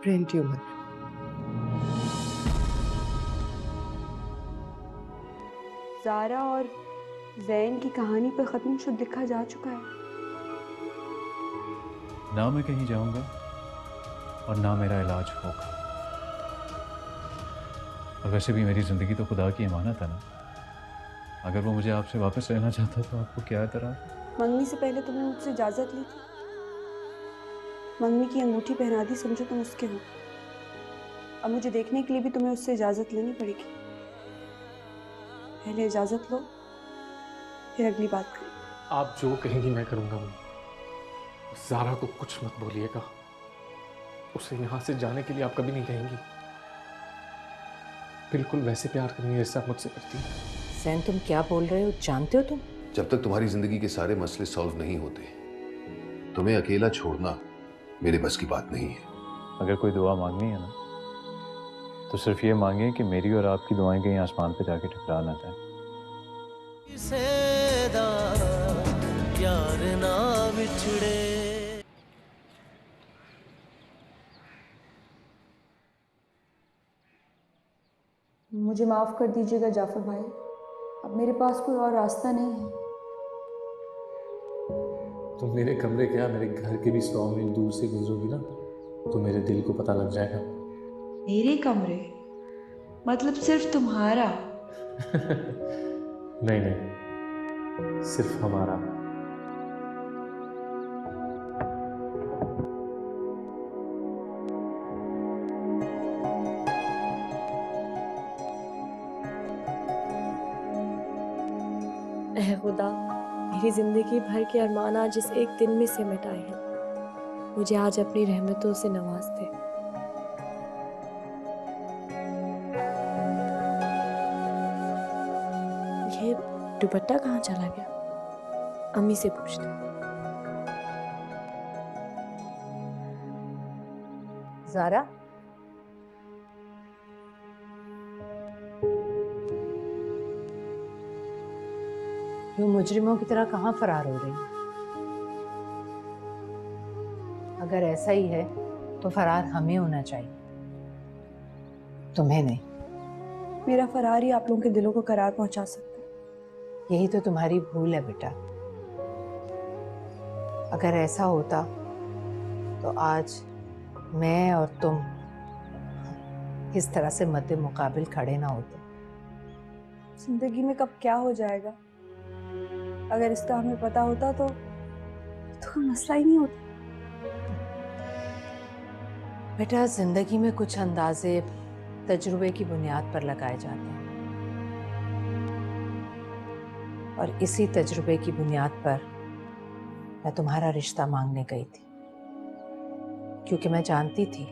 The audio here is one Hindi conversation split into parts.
Brain tumour. ज़ारा और ज़ैन की कहानी पर ख़त्म शुद्ध लिखा जा चुका है। ना मैं कहीं जाऊंगा और ना मेरा इलाज होगा। और वैसे भी मेरी ज़िंदगी तो खुदा की अमानत है ना। अगर वो मुझे आपसे वापस लेना चाहता तो आपको क्या एतराज़? मंगनी से पहले तुमने मुझसे इजाज़त ली थी। मंगनी की अंगूठी पहना दी, समझो तुम उसके हो। अब मुझे देखने के लिए भी तुम्हें उससे इजाज़त लेनी पड़ेगी। पहले इजाज़त लो, फिर अगली बात करें। आप जो कहेंगी मैं करूंगा। ज़ारा को कुछ मत बोलिएगा। उसे यहाँ से जाने के लिए आप कभी नहीं कहेंगी। बिल्कुल वैसे प्यार करेंगे जैसे आप मुझसे करती हैं। ज़ैन, तुम क्या बोल रहे हो? जानते हो तुम? जब तक तुम्हारी जिंदगी के सारे मसले सॉल्व नहीं होते, तुम्हें अकेला छोड़ना मेरे बस की बात नहीं है। अगर कोई दुआ मांगनी है ना तो सिर्फ ये मांगे कि मेरी और आपकी दुआएं कहीं आसमान पे जाके टकरा ना जाए। प्यार ना बिछड़े। मुझे माफ़ कर दीजिएगा जाफर भाई, अब मेरे पास कोई और रास्ता नहीं है। तुम मेरे कमरे क्या, मेरे घर के भी 100 मील दूर से गुजरोगी ना तो मेरे दिल को पता लग जाएगा। मेरे कमरे मतलब सिर्फ तुम्हारा? नहीं नहीं, सिर्फ हमारा। ऐ खुदा, मेरी जिंदगी भर के अरमान आज इस एक दिन में से मिटाए हैं। मुझे आज अपनी रहमतों से नवाज दे। ये दुपट्टा कहाँ चला गया? अम्मी से पूछते। ज़ारा, यूं मुजरिमों की तरह कहाँ फरार हो रही है? अगर ऐसा ही है तो फरार हमें होना चाहिए, तुम्हें नहीं। मेरा फरार ही आप लोगों के दिलों को करार पहुंचा सकता है। यही तो तुम्हारी भूल है बेटा। अगर ऐसा होता तो आज मैं और तुम इस तरह से मद्दे मुकाबिल खड़े ना होते। जिंदगी में कब क्या हो जाएगा, अगर इसका हमें पता होता तो कोई मसला ही नहीं होता। बेटा, जिंदगी में कुछ अंदाजे तजुर्बे की बुनियाद पर लगाए जाते हैं और इसी तजुर्बे की बुनियाद पर मैं तुम्हारा रिश्ता मांगने गई थी, क्योंकि मैं जानती थी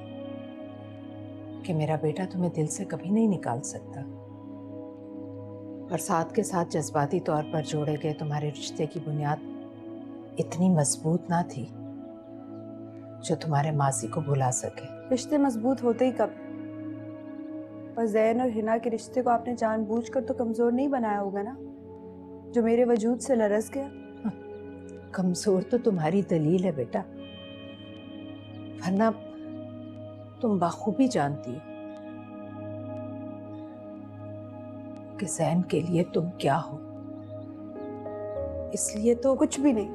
कि मेरा बेटा तुम्हें दिल से कभी नहीं निकाल सकता। और साथ के साथ जज्बाती तौर पर जोड़े गए तुम्हारे रिश्ते की बुनियाद इतनी मजबूत ना थी जो तुम्हारे माजी को भुला सके। रिश्ते मजबूत होते ही कब? और ज़ैन और हिना के रिश्ते को आपने जानबूझकर तो कमजोर नहीं बनाया होगा ना, जो मेरे वजूद से लरस गया। कमजोर तो तुम्हारी दलील है बेटा, वरना तुम बखूबी जानती हो कि ज़ैन के लिए तुम क्या हो। इसलिए तो कुछ भी नहीं।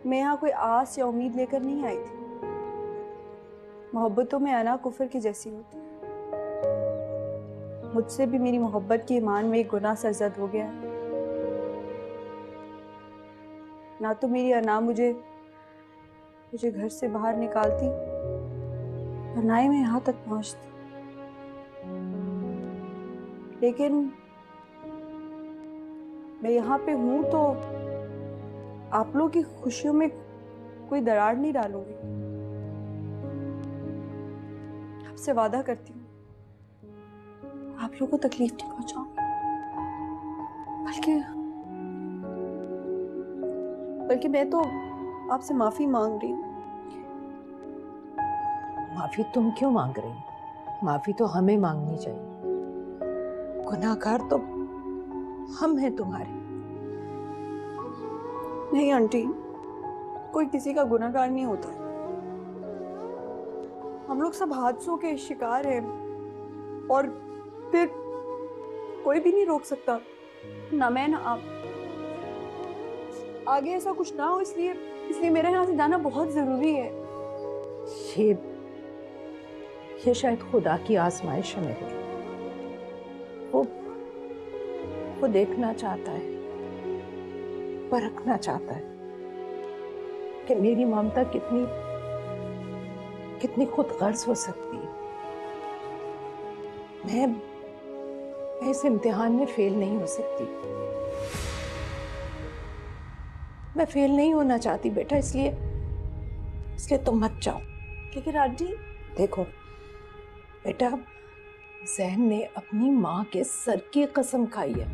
मैं यहाँ कोई आस या उम्मीद लेकर नहीं आई थी। मोहब्बतों में अना कुफर की जैसी होती है। मुझसे भी मेरी मोहब्बत की ईमान में एक गुनाह सरजद हो गया। ना तो मेरी अना मुझे घर से बाहर निकालती और ना ही मैं यहाँ तक पहुँचती। लेकिन मैं यहाँ पे हूँ तो आप लोगों की खुशियों में कोई दरार नहीं डालूंगी। आपसे वादा करती हूँ आप लोगों को तकलीफ नहीं पहुंचाऊंगी, बल्कि मैं तो आपसे माफी मांग रही हूँ। माफी तुम क्यों मांग रही हो? माफी तो हमें मांगनी चाहिए। गुनाहगार तो हम हैं तुम्हारे। नहीं आंटी, कोई किसी का गुनाहगार नहीं होता। हम लोग सब हादसों के शिकार हैं और फिर कोई भी नहीं रोक सकता, ना मैं ना आप। आगे ऐसा कुछ ना हो, इसलिए इसलिए मेरे यहाँ से जाना बहुत जरूरी है। ये शायद खुदा की आजमाइश है मेरे लिए। वो देखना चाहता है, परखना चाहता है कि मेरी ममता कितनी खुद गर्ज हो सकती है। मैं इस इम्तिहान में फेल नहीं हो सकती। मैं फेल नहीं होना चाहती बेटा, इसलिए तुम मत जाओ। लेकिन आंटी, देखो बेटा, जहन ने अपनी माँ के सर की कसम खाई है,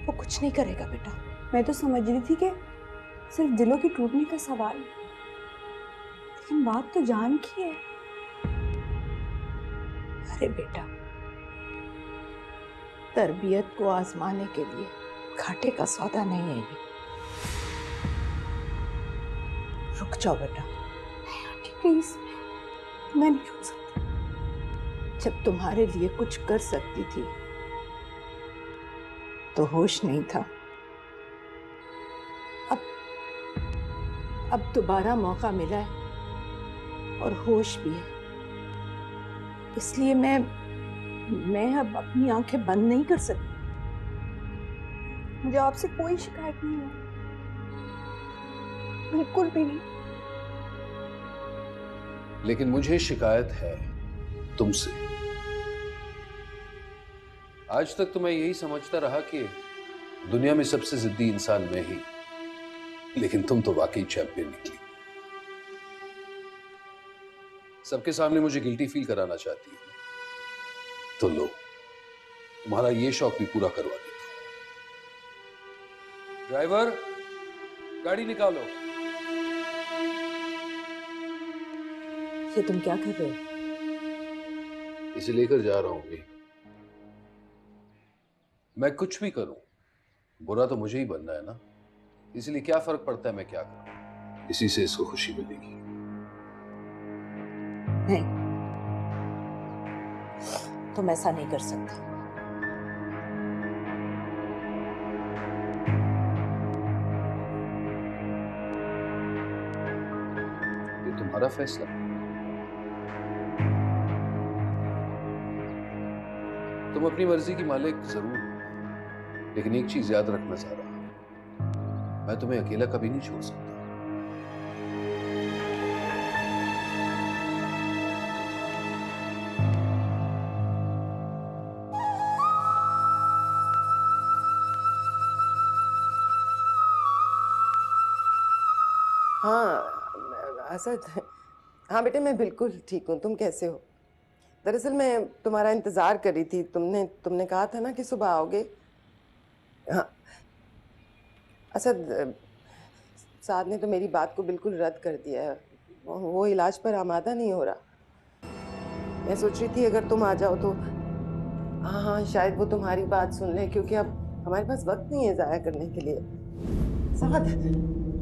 वो कुछ नहीं करेगा बेटा। मैं तो समझ रही थी कि सिर्फ दिलों के टूटने का सवाल है, लेकिन बात तो जान की है। अरे बेटा, तरबियत को आजमाने के लिए घाटे का सौदा नहीं है ये। रुक जाओ बेटा। आंटी प्लीज, मैं नहीं रुक सकती। जब तुम्हारे लिए कुछ कर सकती थी तो होश नहीं था। अब दोबारा मौका मिला है और होश भी है, इसलिए मैं अब अपनी आंखें बंद नहीं कर सकती। मुझे आपसे कोई शिकायत नहीं है, बिल्कुल भी नहीं। लेकिन मुझे शिकायत है तुमसे। आज तक तो मैं यही समझता रहा कि दुनिया में सबसे जिद्दी इंसान मैं ही, लेकिन तुम तो वाकई चैंपियन निकली। सबके सामने मुझे गिल्टी फील कराना चाहती है, तो लो, तुम्हारा ये शौक भी पूरा करवा देता हूं। ड्राइवर, गाड़ी निकालो। ये तुम क्या कर रहे हो? इसे लेकर जा रहा हूं भी। मैं कुछ भी करूं, बुरा तो मुझे ही बनना है ना, इसलिए क्या फर्क पड़ता है मैं क्या करूं। इसी से इसको खुशी मिलेगी। नहीं, तुम ऐसा नहीं कर सकते। ये तुम्हारा फैसला। तुम अपनी मर्जी की मालिक जरूर हो, लेकिन एक चीज याद रखना चाह रहा हूं, मैं तुम्हें अकेला कभी नहीं छोड़ सकता। हाँ असद, हाँ बेटे मैं बिल्कुल ठीक हूँ। तुम कैसे हो? दरअसल मैं तुम्हारा इंतज़ार कर रही थी। तुमने कहा था ना कि सुबह आओगे। हाँ असद, साद ने तो मेरी बात को बिल्कुल रद्द कर दिया है। वो इलाज पर आमादा नहीं हो रहा। मैं सोच रही थी अगर तुम आ जाओ तो हाँ शायद वो तुम्हारी बात सुन ले, क्योंकि अब हमारे पास वक्त नहीं है ज़ाया करने के लिए। साद,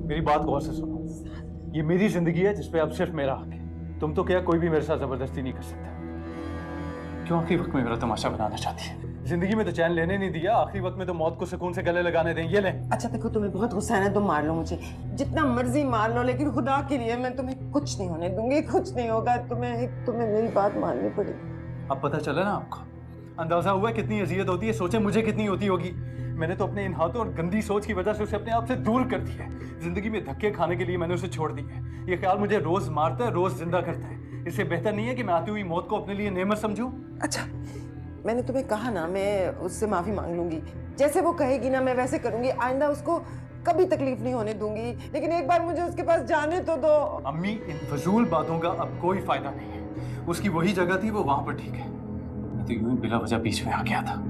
मेरी बात गौर से सुनो। ये मेरी जिंदगी है जिसपे अब सिर्फ मेरा हक है। तुम तो क्या कोई भी मेरे साथ जबरदस्ती नहीं कर सकता। क्यों आखिरी वक्त में मेरा तमाशा बनाना चाहती है? जिंदगी में तो चैन लेने नहीं दिया, आखिरी वक्त में तो मौत को सुकून से गले लगाने दें। ये ले। अच्छा देखो, तुम्हें बहुत गुस्सा है ना, तुम मार लो मुझे, जितना मर्जी मार लो, लेकिन खुदा के लिए मैं तुम्हें कुछ नहीं होने दूंगी। कुछ नहीं होगा। तुम्हें मेरी बात माननी पड़ेगी। अब पता चला ना आपको, अंदाजा हुआ कितनी अजियत होती है। सोचे मुझे कितनी होती होगी। मैंने तो अपने इन हाथों और गंदी सोच की वजह से उसे अपने आप से दूर कर दिया है। जिंदगी में धक्के खाने के लिए मैंने उसे छोड़ दिया है। ये ख्याल मुझे रोज मारता है, रोज जिंदा करता है। इससे बेहतर नहीं है कि मैं आती हुई मौत को अपने लिए नेमत समझूं। अच्छा, मैंने तुम्हें कहा ना, मैं उससे माफी मांग लूंगी। जैसे वो कहेगी ना मैं वैसे करूंगी। आइंदा उसको कभी तकलीफ नहीं होने दूंगी। लेकिन एक बार मुझे उसके पास जाने तो दो। अम्मी, इन फजूल बातों का अब कोई फायदा नहीं है। उसकी वही जगह थी, वो वहां पर ठीक है। मैं तो यूं ही बिला वजह बीच में आ गया था।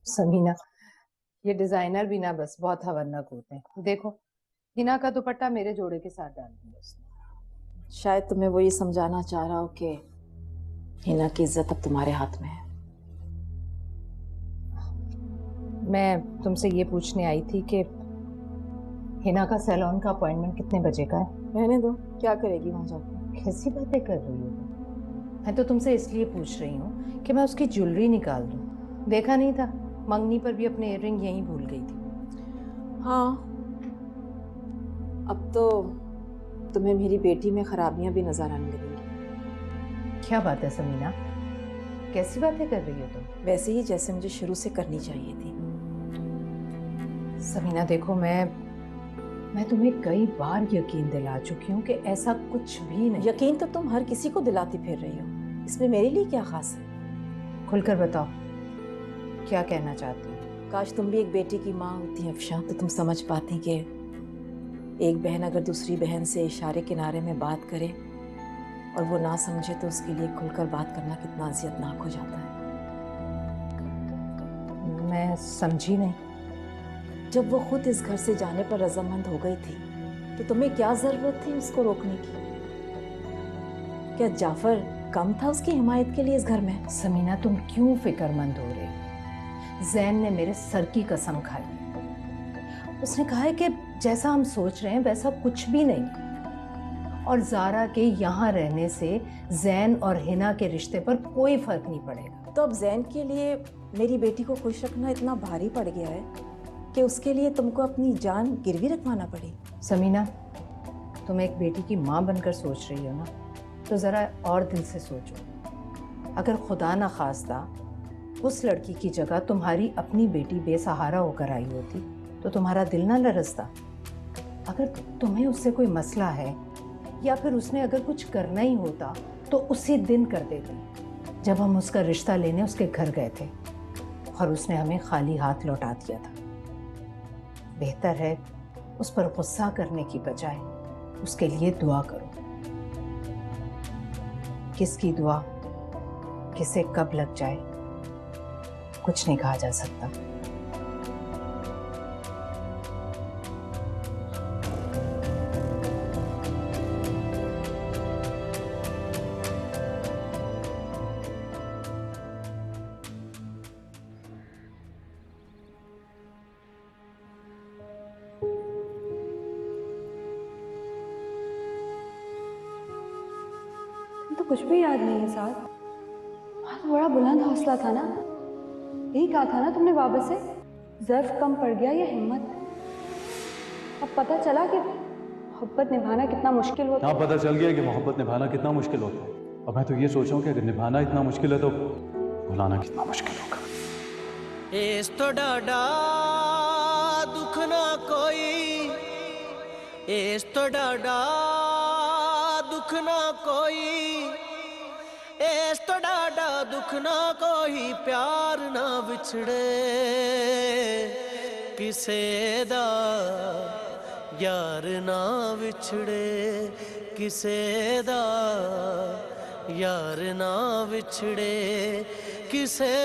समीना, ये डिजाइनर भी ना बस बहुत हवन्नक होते हैं। देखो, हिना का दुपट्टा मेरे जोड़े के साथ डाल दिया उसने। शायद तुम्हें वो ये समझाना चाह रहा हो कि हिना की इज्जत अब तुम्हारे हाथ में है। मैं तुमसे ये पूछने आई थी कि हिना का सैलून का अपॉइंटमेंट कितने बजे का है? रहने दो, क्या करेगी वहां जाकर? कैसी बातें कर रही हो? मैं तो तुमसे इसलिए पूछ रही हूँ कि मैं उसकी ज्वेलरी निकाल दूँ। देखा नहीं था, मंगनी पर भी अपने इयररिंग यहीं भूल गई थी। हाँ, अब तो तुम्हें मेरी बेटी में खराबियां भी नजर आने लगेंगी। क्या बात है समीना, कैसी बातें कर रही हो तुम? वैसे ही जैसे मुझे शुरू से करनी चाहिए थी। समीना देखो, मैं तुम्हें कई बार यकीन दिला चुकी हूँ कि ऐसा कुछ भी नहीं। यकीन तो तुम हर किसी को दिलाती फिर रही हो, इसमें मेरे लिए क्या खास है? खुलकर बताओ, क्या कहना चाहती हो? काश तुम भी एक बेटी की माँ होती अफशा, तो तुम समझ पाती कि एक बहन अगर दूसरी बहन से इशारे किनारे में बात करे और वो ना समझे तो उसके लिए खुलकर बात करना कितना अजियतनाक हो जाता है। मैं समझी नहीं। जब वो खुद इस घर से जाने पर रजामंद हो गई थी तो तुम्हें क्या जरूरत थी उसको रोकने की? क्या जाफर कम था उसकी हिमायत के लिए इस घर में? समीना तुम क्यों फिक्रमंद हो रही? जैन ने मेरे सर की कसम खाई। उसने कहा है कि जैसा हम सोच रहे हैं वैसा कुछ भी नहीं, और जारा के यहाँ रहने से जैन और हिना के रिश्ते पर कोई फर्क नहीं पड़ेगा। तो अब जैन के लिए मेरी बेटी को खुश रखना इतना भारी पड़ गया है कि उसके लिए तुमको अपनी जान गिरवी रखवाना पड़ी। समीना, तुम एक बेटी की माँ बनकर सोच रही हो ना, तो ज़रा और दिल से सोचो। अगर खुदा ना खास्ता उस लड़की की जगह तुम्हारी अपनी बेटी बेसहारा होकर आई होती तो तुम्हारा दिल ना लरसता? अगर तुम्हें उससे कोई मसला है या फिर उसने अगर कुछ करना ही होता तो उसी दिन कर देती, जब हम उसका रिश्ता लेने उसके घर गए थे और उसने हमें खाली हाथ लौटा दिया था। बेहतर है उस पर गुस्सा करने की बजाय उसके लिए दुआ करो। किसकी दुआ किसे कब लग जाए कुछ नहीं कहा जा सकता। तो कुछ भी याद नहीं है साथ। हाँ, तो बड़ा बुलंद हौसला था ना, यही कहा था ना तुमने बाबा से, ज़र्फ कम पड़ गया या हिम्मत? अब पता चला कि मोहब्बत निभाना कितना मुश्किल होता है। हाँ, पता चल गया कि मोहब्बत निभाना कितना मुश्किल होता है। और मैं तो ये सोच रहा हूँ कि अगर निभाना इतना मुश्किल है तो भुलाना कितना मुश्किल होगा। इस तो डाडा दुख ना कोई, इस तो डाडा दुख ना कोई, इस तो डाडा दुख ना कोई, प्यार ना विछड़े किसे दा, यार ना विछड़े किसे दा, यार ना विछड़े किसे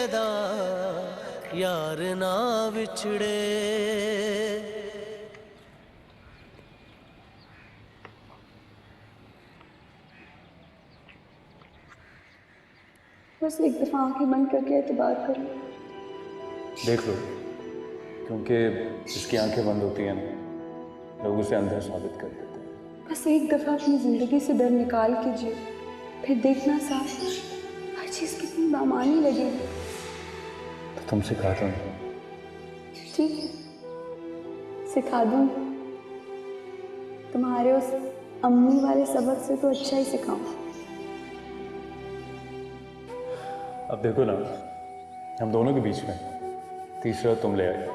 दा, यार ना विछड़े। बस एक दफ़ा आंखें बंद करके एतबार करो। देख लो, क्योंकि जिसकी आंखें बंद होती हैं ना, लोग उसे अंधा साबित कर देते हैं। बस एक दफ़ा अपनी ज़िंदगी से डर निकाल के जियो, फिर देखना साथ हर चीज़ कितनी बामानी लगेगी। तो तुम सिखाता हूँ। ठीक है, सिखा दूँगी। तुम्हारे उस अम्मी वाले सबक से तो अच्छा ही सिखाऊँ। अब देखो ना, हम दोनों के बीच में तीसरा तुम ले आए।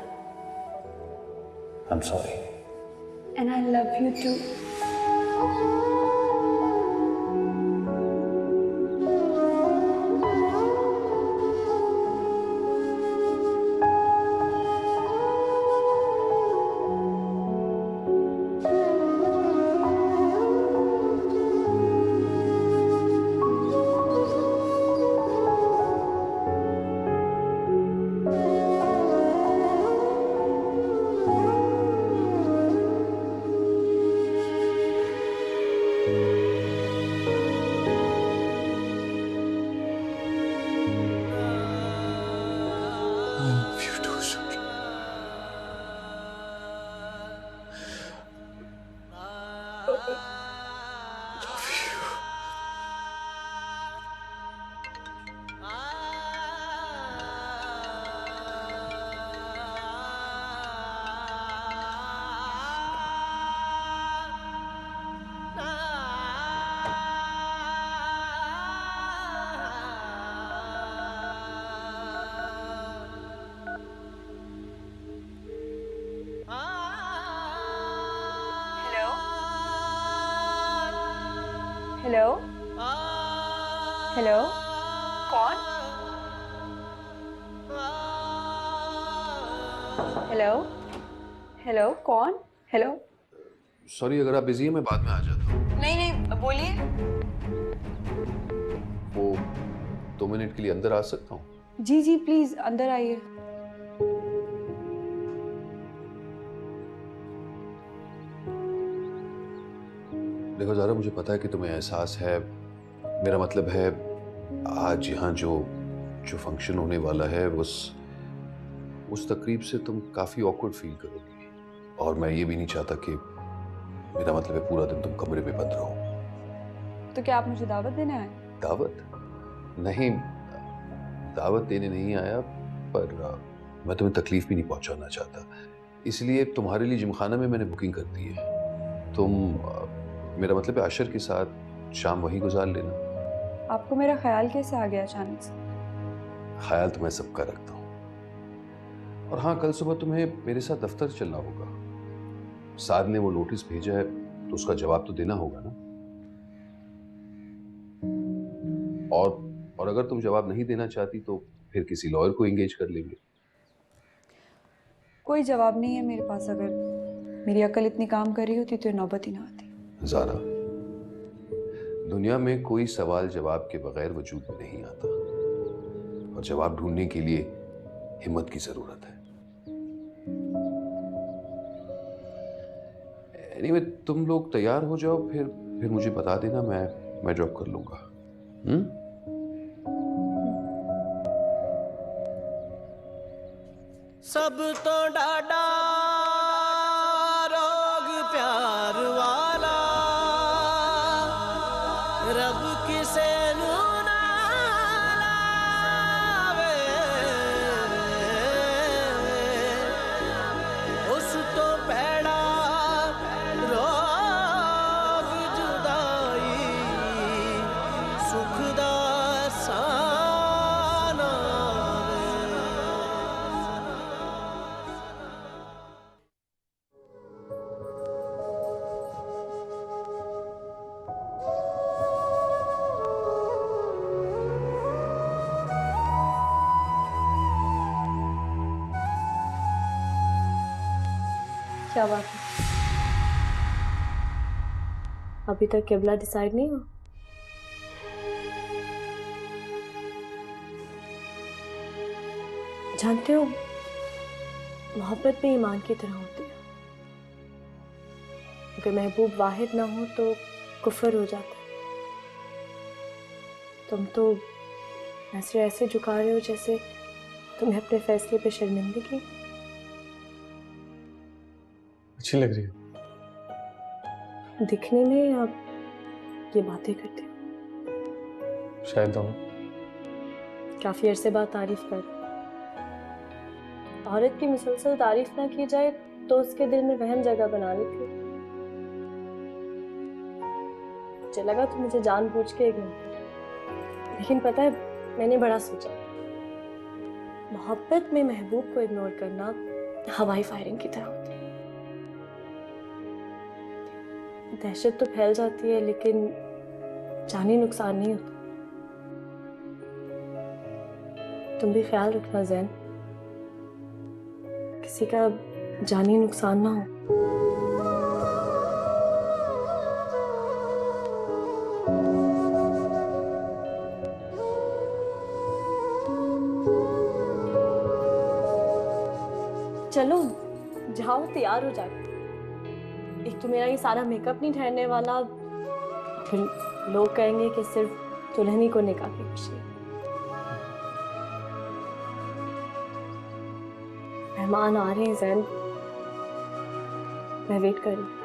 I'm sorry. And I love you too. Hello, कौन? हेलो, हेलो, कौन? हेलो। सॉरी, अगर आप बिजी हैं मैं बाद में आ जाता हूँ। नहीं नहीं, बोलिए। वो 2 मिनट के लिए अंदर आ सकता हूँ? जी जी, प्लीज अंदर आइए। देखो ज़ारा, मुझे पता है कि तुम्हें एहसास है, मेरा मतलब है आज यहाँ जो जो फंक्शन होने वाला है उस तकरीब से तुम काफ़ी ऑकवर्ड फील करोगी, और मैं ये भी नहीं चाहता कि मेरा मतलब है पूरा दिन तुम कमरे में बंद रहो। तो क्या आप मुझे दावत देने आए? दावत? नहीं, दावत देने नहीं आया, पर मैं तुम्हें तकलीफ भी नहीं पहुंचाना चाहता, इसलिए तुम्हारे लिए जिमखाना में मैंने बुकिंग कर दी है। तुम मेरा मतलब है आशर के साथ शाम वहीं गुजार लेना। आपको मेरा ख्याल कैसे आ गया अचानक से? ख्याल तो मैं सबका रखता हूँ। और हाँ, कल सुबह तुम्हें मेरे साथ दफ्तर चलना होगा। साद ने वो नोटिस भेजा है तो उसका जवाब तो देना होगा ना। और अगर तुम जवाब नहीं देना चाहती तो फिर किसी लॉयर को एंगेज कर लेंगे। कोई जवाब नहीं है मेरे पास। अगर मेरी अकल इतनी काम कर रही होती तो नौबत ही ना आती। ज़ारा, दुनिया में कोई सवाल जवाब के बगैर वजूद में नहीं आता, और जवाब ढूंढने के लिए हिम्मत की जरूरत है। एनीवे, तुम लोग तैयार हो जाओ, फिर मुझे बता देना, मैं ड्रॉप कर लूंगा। सब तो डाडा रोग प्यार वाला, रब किसे नू ना लावे, उस तो पैड़ा रोग जुदाई, सुख दा साना क्या बात है? अभी तक किबला डिसाइड नहीं हुआ? जानते हो, मोहब्बत भी ईमान की तरह होती है। अगर महबूब वाहिद ना हो तो कुफर हो जाता है। तुम तो ऐसे ऐसे झुका रहे हो जैसे तुम्हें अपने फैसले पे शर्मिंदगी। अच्छी लग रही हो। दिखने में आप ये बातें करते हो। शायद दोनों। काफी अरसे बाद तारीफ कर। औरत की मुसलसल तारीफ ना की जाए तो उसके दिल में वहम जगह बना लेती है। मुझे लगा तो मुझे जानबूझ के इग्नोर कर, लेकिन पता है मैंने बड़ा सोचा। मोहब्बत में महबूब को इग्नोर करना हवाई फायरिंग की तरह होती है। दहशत तो फैल जाती है लेकिन जानी नुकसान नहीं होता। तुम भी ख्याल रखना ज़ैन, किसी का जानी नुकसान ना हो। चलो जाओ, तैयार हो जाओ। एक तो मेरा ये सारा मेकअप नहीं ठहरने वाला, फिर लोग कहेंगे कि सिर्फ दुल्हनी को निकाह की खुशी है। मेहमान आ रहे हैं ज़ैन, मैं वेट कर रही हूँ।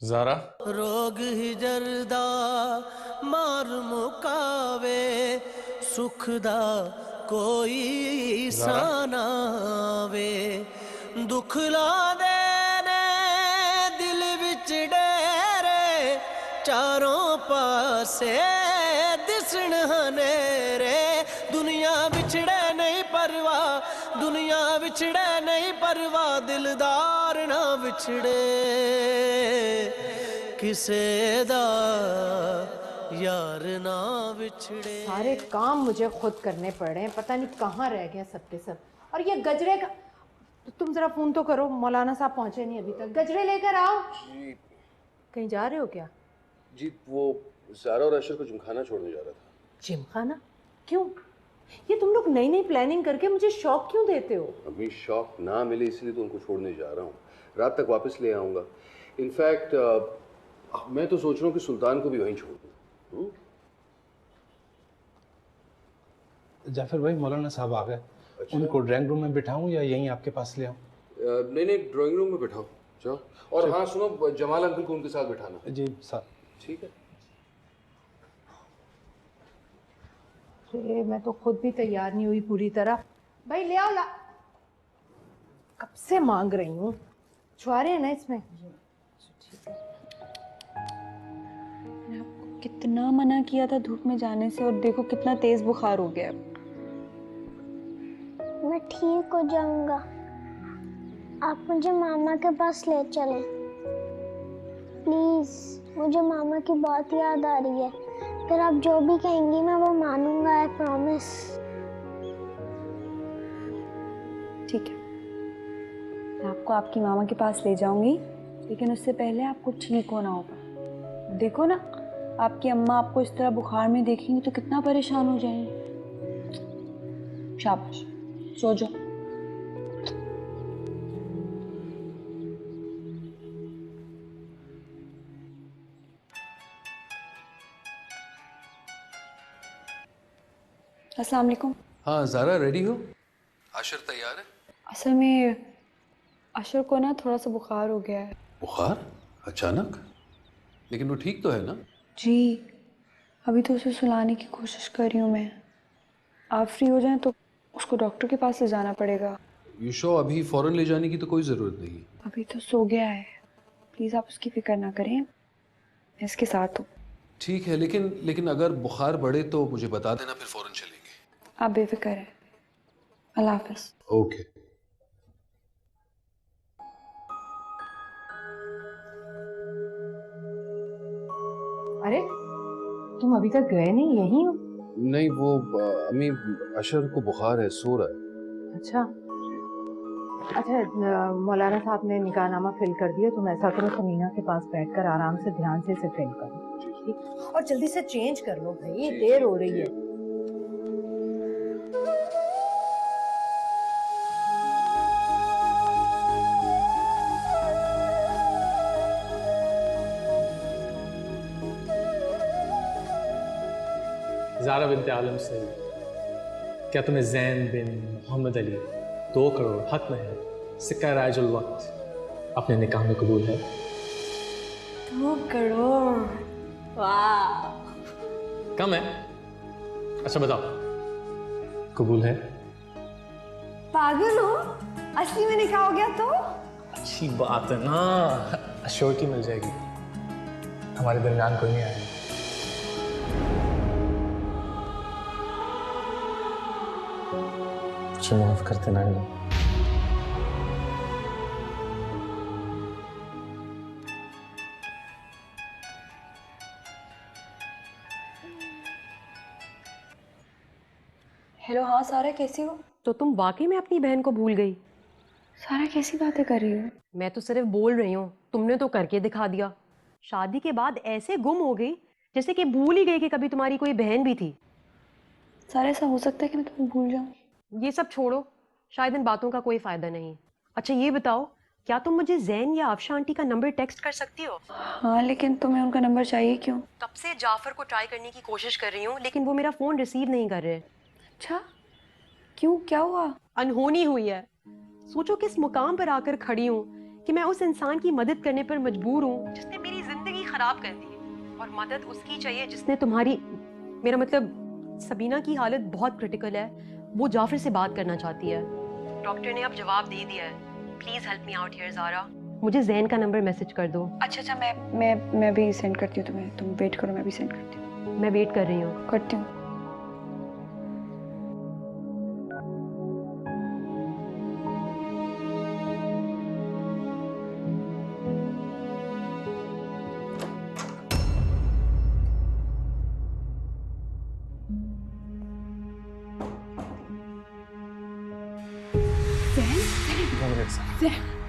ज़ारा रोग ही जरदा मार मुकावे सुख दा कोई सानावे दुख ला देने दिल विच डेरे चारों पासे दिसण हनेरे दुनिया बिछड़े नहीं परवाह दुनिया बिछड़े नहीं परवाह दिलदार ना बिछड़े किसे दा यार ना बिछड़े। सारे काम मुझे खुद करने पड़ रहे हैं, पता नहीं कहाँ रह गए सब के सब। और ये गजरे का तुम जरा फोन तो करो, मौलाना साहब पहुंचे नहीं अभी तक। गजरे लेकर आओ। जी कहीं जा रहे हो क्या? जी, वो ज़ारा और अशर को जिमखाना छोड़ने जा रहा था। जिमखाना? क्यों? ये तुम लोग नई नई प्लानिंग करके मुझे शौक क्यों देते हो? अभी शौक ना मिले इसलिए तो उनको छोड़ने जा रहा हूँ। रात तक वापस ले आऊँगा। इनफैक्ट मैं तो सोच रहा हूँ कि सुल्तान को भी वहीं छोड़ दूँ। जाफर भाई, मौलाना साहब आ गए। अच्छा। उनको ड्राइंग रूम में बिठाऊं या यहीं आपके पास ले आऊं? नहीं, ड्राइंग रूम में बिठाओ जाओ। और हाँ सुनो, जमाल अंकल को उनके साथ बिठाना। जी साहब। ठीक है। अरे मैं तो खुद भी तैयार नहीं हुई पूरी तरह। भाई ले आओ कब से मांग रही हूँ। छुआरे हैं ना इसमें? कितना मना किया था धूप में जाने से, और देखो कितना तेज बुखार हो गया। मैं ठीक हो जाऊंगा, आप मुझे मामा के पास ले चलें प्लीज। मुझे मामा की बहुत याद आ रही है। अगर आप जो भी कहेंगी मैं वो मानूंगा, आई प्रॉमिस। ठीक है, मैं आपको आपकी मामा के पास ले जाऊंगी, लेकिन उससे पहले आपको ठीक होना होगा। देखो ना, आपकी अम्मा आपको इस तरह बुखार में देखेंगी तो कितना परेशान हो जाएंगी। शाबाश, सो जाओ। अस्सलाम वालेकुम। हाँ ज़ारा, रेडी हो? अशर तैयार है? असल में अशर को ना थोड़ा सा बुखार हो गया है। बुखार? अचानक? लेकिन वो ठीक तो है ना? जी, अभी तो उसे सुलाने की कोशिश कर रही हूँ मैं। आप फ्री हो जाएं तो उसको डॉक्टर के पास ले जाना पड़ेगा। यू शो अभी फ़ौरन ले जाने की तो कोई ज़रूरत नहीं है। अभी तो सो गया है, प्लीज़ आप उसकी फिक्र ना करें, मैं इसके साथ हूँ। ठीक है, लेकिन अगर बुखार बढ़े तो मुझे बता देना, फिर फ़ौरन चलेंगे। आप बेफिक्र हैं। अल्लाह हाफ़िज़। ओके। अरे तुम अभी तक गए नहीं, यहीं हो? नहीं, वो अम्मी, अशर को बुखार है, सो रहा है। अच्छा मौलाना साहब ने निकाहनामा फिल कर दिया। तुम ऐसा करो, समीना के पास बैठकर आराम से ध्यान से इसे फिल करो, ठीक? और जल्दी से चेंज कर लो भाई, देर हो रही है। ज़ारा बिन्ते आलम से क्या तुम्हें ज़ैन बिन मोहम्मद अली 2 करोड़ हक में है सिक्का राजुल वक्त अपने निकाह में कबूल है? 2 करोड़? वाह, कम है? अच्छा बताओ, कबूल है? पागल हो? असली में निकाह हो गया तो? अच्छी बात है ना, अश्योरिटी मिल जाएगी। हमारे दरमियान कोई नहीं आएगा। मुझे माफ कर देना। हेलो, हाँ सारा, कैसी हो? तो तुम वाकई में अपनी बहन को भूल गई? सारा कैसी बातें कर रही हो? मैं तो सिर्फ बोल रही हूँ, तुमने तो करके दिखा दिया। शादी के बाद ऐसे गुम हो गई जैसे कि भूल ही गई कि कभी तुम्हारी कोई बहन भी थी। सारा ऐसा हो सकता है कि मैं तुम्हें भूल जाऊँ? ये सब छोड़ो, शायद इन बातों का कोई फायदा नहीं। अच्छा ये बताओ, क्या तुम मुझे जैन या आफशा आंटी का नंबर टेक्स्ट कर सकती हो? हाँ, लेकिन तुम्हें उनका नंबर चाहिए क्यों? तब से जाफर को ट्राई करने की कोशिश कर रही हूँ, लेकिन वो मेरा फोन रिसीव नहीं कर रहे। अच्छा, क्यों, क्या हुआ? अनहोनी हुई है। सोचो किस मुकाम पर आकर खड़ी हूँ कि मैं उस इंसान की मदद करने पर मजबूर हूँ जिसने मेरी जिंदगी खराब कर दी, और मदद उसकी चाहिए जिसने तुम्हारी, मेरा मतलब सबीना की हालत बहुत क्रिटिकल है, वो जाफर से बात करना चाहती है। डॉक्टर ने अब जवाब दे दिया है। Please help me out here Zara. मुझे जैन का नंबर मैसेज कर दो। अच्छा, मैं भी सेंड करती हूँ तुम्हें, तुम वेट करो, मैं भी सेंड करती हूँ। मैं वेट कर रही हूँ। करती हूँ।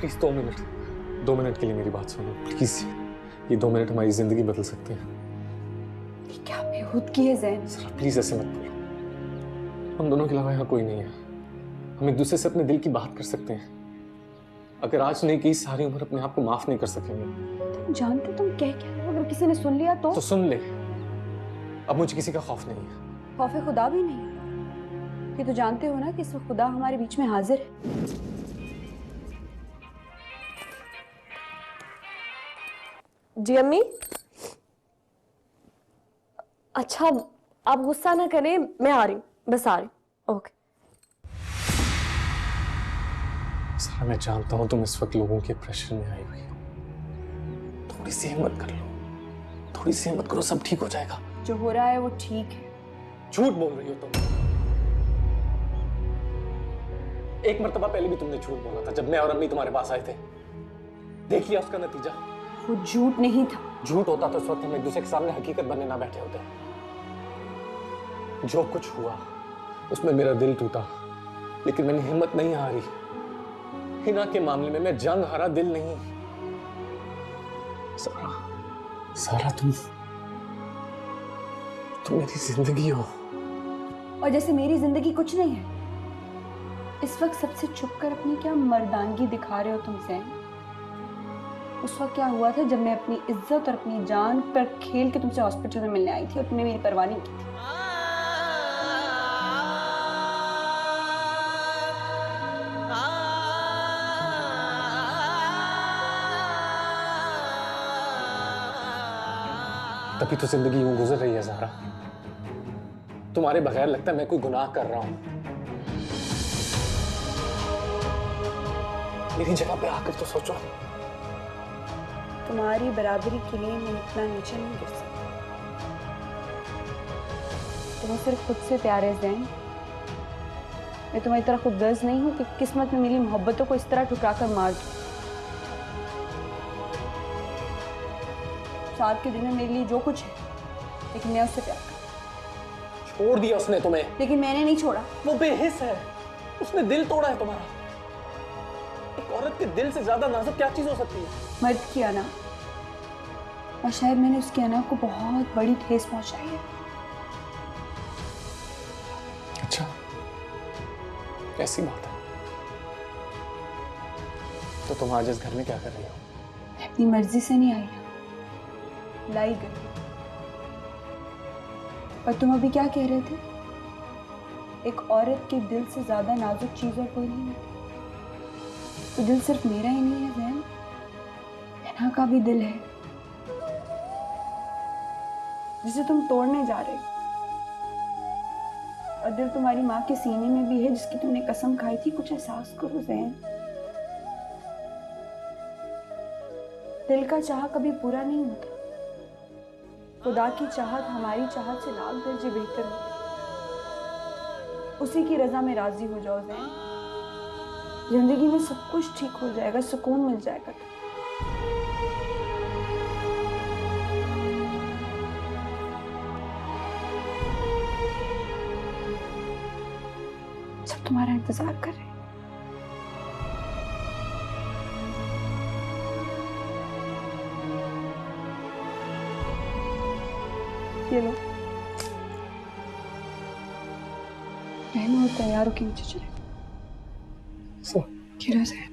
प्लीज 2 मिनट के लिए मेरी बात सुनो प्लीज। ये 2 मिनट हमारी जिंदगी बदल सकते हैं। क्या बेहूदगी है ज़ैन। सरा प्लीज ऐसे मत बोलो। हम दोनों के अलावा यहाँ कोई नहीं है। हम एक दूसरे से अपने दिल की बात कर सकते हैं। अगर आज नहीं की, सारी उम्र अपने आप को माफ नहीं कर सकेंगे। तुम जानते तुम कह क्या रहे हो? अगर किसी ने सुन लिया तो सुन ले। अब मुझे किसी का खौफ नहीं है। खौफ खुदा भी नहीं। ये तो जानते हो ना कि इस वक्त खुदा हमारे बीच में हाजिर है। जी अम्मी। अच्छा, आप गुस्सा ना करें, मैं आ रही हूँ, बस आ रही हूँ। ओके। सर मैं जानता हूँ तुम इस वक्त लोगों के प्रेशर में आई हुई हो। थोड़ी सी हिम्मत कर लो, थोड़ी सी हिम्मत करो, सब ठीक हो जाएगा। जो हो रहा है वो ठीक है। झूठ बोल रही हो तुम। एक मर्तबा पहले भी तुमने झूठ बोला था जब मैं और अम्मी तुम्हारे पास आए थे। देख लिया उसका नतीजा। वो झूठ नहीं था। झूठ होता तो इस वक्त हम एक दूसरे के सामने हकीकत बनने ना बैठे होते। जो कुछ हुआ उसमें मेरा दिल टूटा, लेकिन मैंने हिम्मत नहीं हारी। हिना के मामले में मैं जंग हारा, दिल नहीं। सारा तुम मेरी जिंदगी हो। और जैसे मेरी जिंदगी कुछ नहीं है। इस वक्त सबसे छुप कर अपनी क्या मर्दानगी दिखा रहे हो तुम ज़ैन। उस वक्त क्या हुआ था जब मैं अपनी इज्जत और अपनी जान पर खेल के तुमसे हॉस्पिटल में मिलने आई थी और तुमने मेरी परवाह नहीं की थी। तभी तो जिंदगी यूं गुजर रही है ज़ारा। तुम्हारे बगैर लगता है मैं कोई गुनाह कर रहा हूं। मेरी जगह पे आकर तो सोचो। तुम्हारी बराबरी के लिए मैं इतना नीचे नहीं गिर सकती। तुम्हें सिर्फ खुद से प्यार है ज़ैन। मैं तुम्हारी तरह खुदगर्ज नहीं हूँ कि किस्मत में मेरी मोहब्बतों को इस तरह ठुकरा कर मार दूँ। साथ के दिन में मेरे लिए जो कुछ है, लेकिन मैं उससे प्यार करती। छोड़ दिया उसने तुम्हें। लेकिन मैंने नहीं छोड़ा। वो बेहिस है, उसने दिल तोड़ा है तुम्हारा। एक औरत के दिल से ज्यादा नाजुक क्या चीज हो सकती है? मर्द की अना। और शायद मैंने उसकी अना को बहुत बड़ी ठेस पहुंचाई है। अच्छा, कैसी बात है? तो तुम आज इस घर में क्या कर रही हो? मैं अपनी मर्जी से नहीं आई, लाई गई। और तुम अभी क्या कह रहे थे? एक औरत के दिल से ज्यादा नाजुक चीज और कोई नहीं है। तो दिल सिर्फ मेरा ही नहीं है ज़ैन, हिना का भी दिल है जिसे तुम तोड़ने जा रहे हो। और दिल तुम्हारी माँ के सीने में भी है जिसकी तुमने कसम खाई थी। कुछ एहसास करो ज़ैन। दिल का चाह कभी पूरा नहीं होता। खुदा की चाहत हमारी चाहत से लाख दर्जे बेहतर होती। उसी की रजा में राजी हो जाओ ज़ैन। जिंदगी में सब कुछ ठीक हो जाएगा, सुकून मिल जाएगा। सब तुम्हारा इंतजार कर रहे हैं। ये लो, रहना और तैयार हो के नीचे चले। Quiero ser.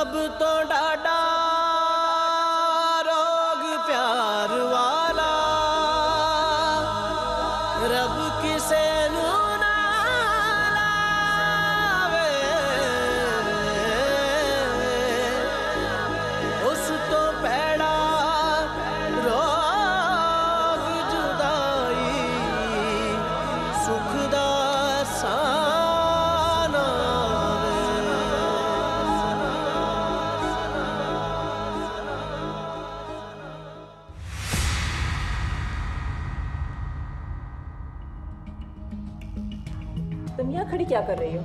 सब तो डाडा रोग प्यार वाला रब किसे नू ना लावे उस तो पैड़ा रोग जुदाई सुख दा साना तुम यहाँ खड़ी क्या कर रही हो?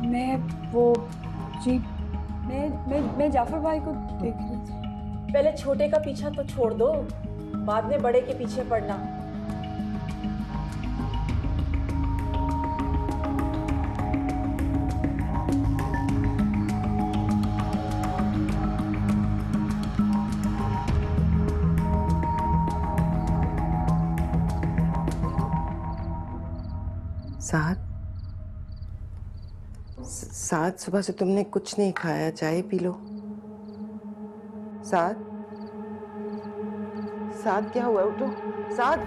मैं वो जी मैं जाफर भाई को देख रही थी। पहले छोटे का पीछा तो छोड़ दो, बाद में बड़े के पीछे पड़ना। साद सुबह से तुमने कुछ नहीं खाया, चाय पी लो। साद साद क्या हुआ, उठो साद।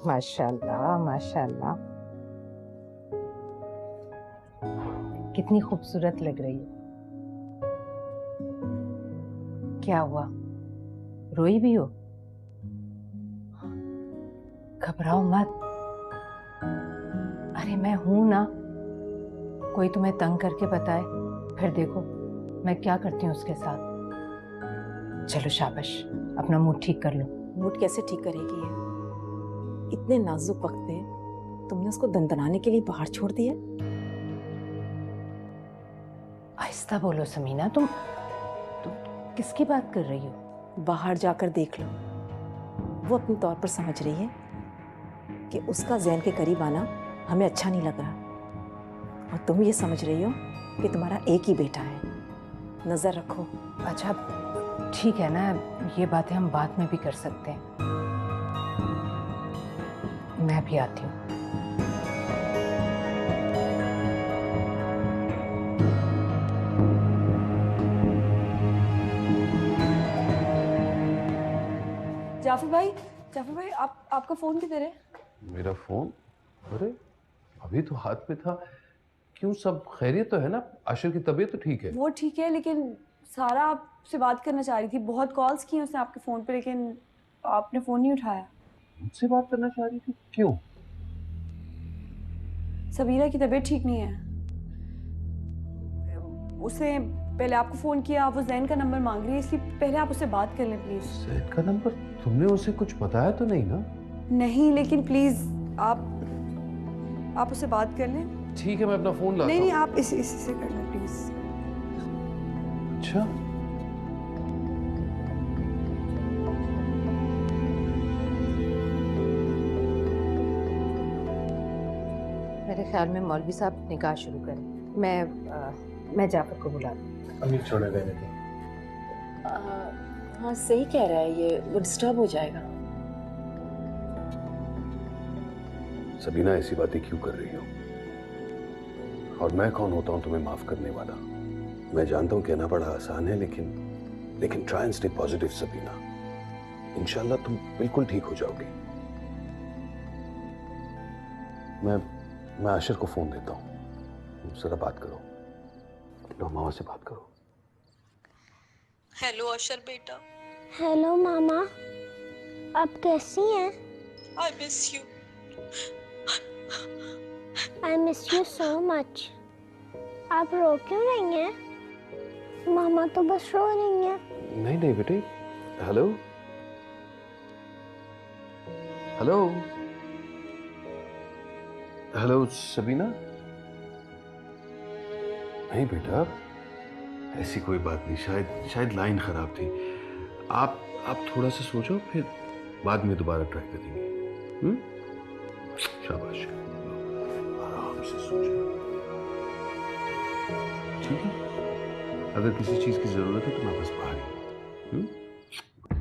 माशाल्लाह माशाल्लाह, कितनी खूबसूरत लग रही है। क्या हुआ, रोई भी हो? घबराओ मत। अरे मैं हूं ना, कोई तुम्हें तंग करके बताए फिर देखो मैं क्या करती हूँ उसके साथ। चलो शाबाश, अपना मूड ठीक कर लो। मूड कैसे ठीक करेगी ये? इतने नाजुक वक्त में तुमने उसको दंदनाने के लिए बाहर छोड़ दिया। आहिस्ता बोलो समीना, तुम किसकी बात कर रही हो? बाहर जाकर देख लो, वो अपने तौर पर समझ रही है कि उसका ज़हन के करीब आना हमें अच्छा नहीं लग रहा, और तुम ये समझ रही हो कि तुम्हारा एक ही बेटा है। नजर रखो। अच्छा ठीक है ना, ये बातें हम बाद में भी कर सकते हैं। मैं भी आती हूँ। जाफर भाई आपका फोन किधर है? मेरा फोन? अरे अभी तो हाथ में था। क्यों, सब खैरियत तो है ना? आशिर की तबीयत तो ठीक है? वो ठीक है, लेकिन सारा आपसे बात करना चाह रही थी। बहुत कॉल्स की उसने आपके फोन पे, लेकिन आपने फोन नहीं उठाया। मुझसे बात करना चाह रही थी? क्यों? सबीरा की तबीयत ठीक नहीं है। उसे पहले आपको फोन किया, वो जैन का नंबर मांग रही है, इसलिए पहले आप उससे बात कर लें प्लीज। जैन का नंबर? तुमने उसे कुछ बताया तो नहीं ना? नहीं, लेकिन प्लीज आप उससे बात कर लें। ठीक है, मैं अपना फोन लाता हूं। नहीं, आप इसी से कर लें प्लीज। अच्छा, मेरे ख्याल में मौलवी साहब निकाह शुरू करें। मैं जाफर को बुला दूँ। अमीर छोड़े देने को। हाँ सही कह रहा है ये, वो डिस्टर्ब हो जाएगा। सबीना ऐसी बातें क्यों कर रही हो? और मैं कौन होता हूं तुम्हें माफ करने वाला? मैं जानता हूं कहना बड़ा आसान है, लेकिन try and stay positive Sabina. इंशाल्लाह तुम बिल्कुल ठीक हो जाओगी। मैं आशिर को फोन देता हूं, जरा बात करो। लो मामा से बात करो। हेलो अशर बेटा। हेलो मामा, आप कैसी हैं? I miss you. I miss you so much. आप रो क्यों रही हैं? मामा तो बस रो रही हैं। नहीं बेटे। Hello hello hello Sabina. नहीं बेटा, ऐसी कोई बात नहीं, शायद लाइन खराब थी। आप थोड़ा सा सोचो, फिर बाद में दोबारा ट्राई करेंगे। शाबाश। से सोचो, ठीक है? अगर किसी चीज की जरूरत है तो मैं बस बाहर ही हूँ।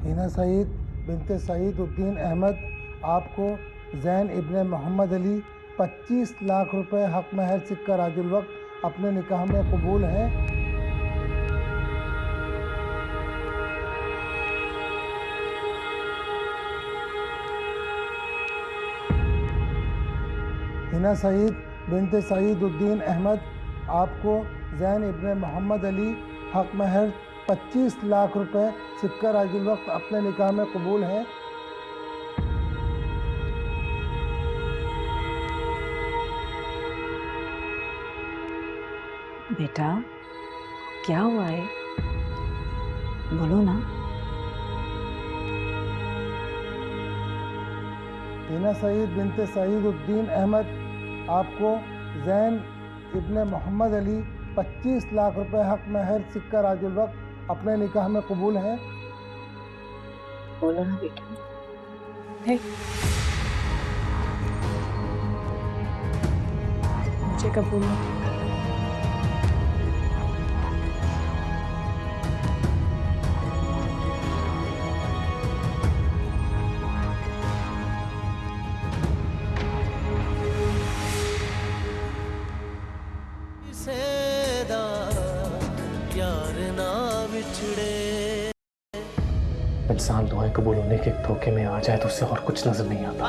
हिना सईद बिनते सईदुद्दीन अहमद आपको जैन इब्ने मोहम्मद अली 25 लाख रुपए हक महर सिक्का राजुल वक्त अपने निकाह में कबूल है। हिना सईद बिनते सईदुद्दीन अहमद आपको जैन इब्ने मोहम्मद अली हक महर 25 लाख रुपए सिक्का राजुल वक्त अपने निकाह में कबूल है। बेटा क्या हुआ है, बोलो ना। हिना सईद बिनते सईदुद्दीन अहमद आपको जैन इब्ने मोहम्मद अली 25 लाख रुपए हक महर सिक्का राजुल वक्त अपने निकाह में कबूल है। बोलो ना बेटा। मुझे कबूल है। इंसान दुआएं कबूल होने के धोखे में आ जाए तो उससे और कुछ नजर नहीं आता।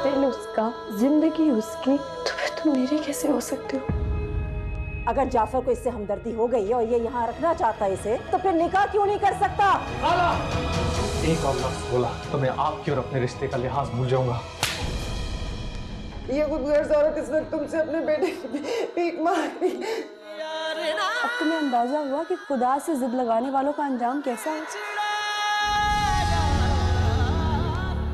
दिल उसका, जिंदगी उसकी, तो फिर तुम मेरे कैसे हो सकते हो? अगर जाफर को इससे हमदर्दी हो गई है और ये यहाँ रखना चाहता है इसे, तो फिर निकाह क्यों नहीं कर सकता? एक और लफ्ज़ बोला तो मैं आपकी और अपने रिश्ते का लिहाज भूल जाऊंगा। ये खुदगर्ज औरत इस वक्त तुमसे अपने बेटे की भीख मांग रही है। अब तुम्हें अंदाजा हुआ कि खुदा से जिद लगाने वालों का अंजाम कैसा है?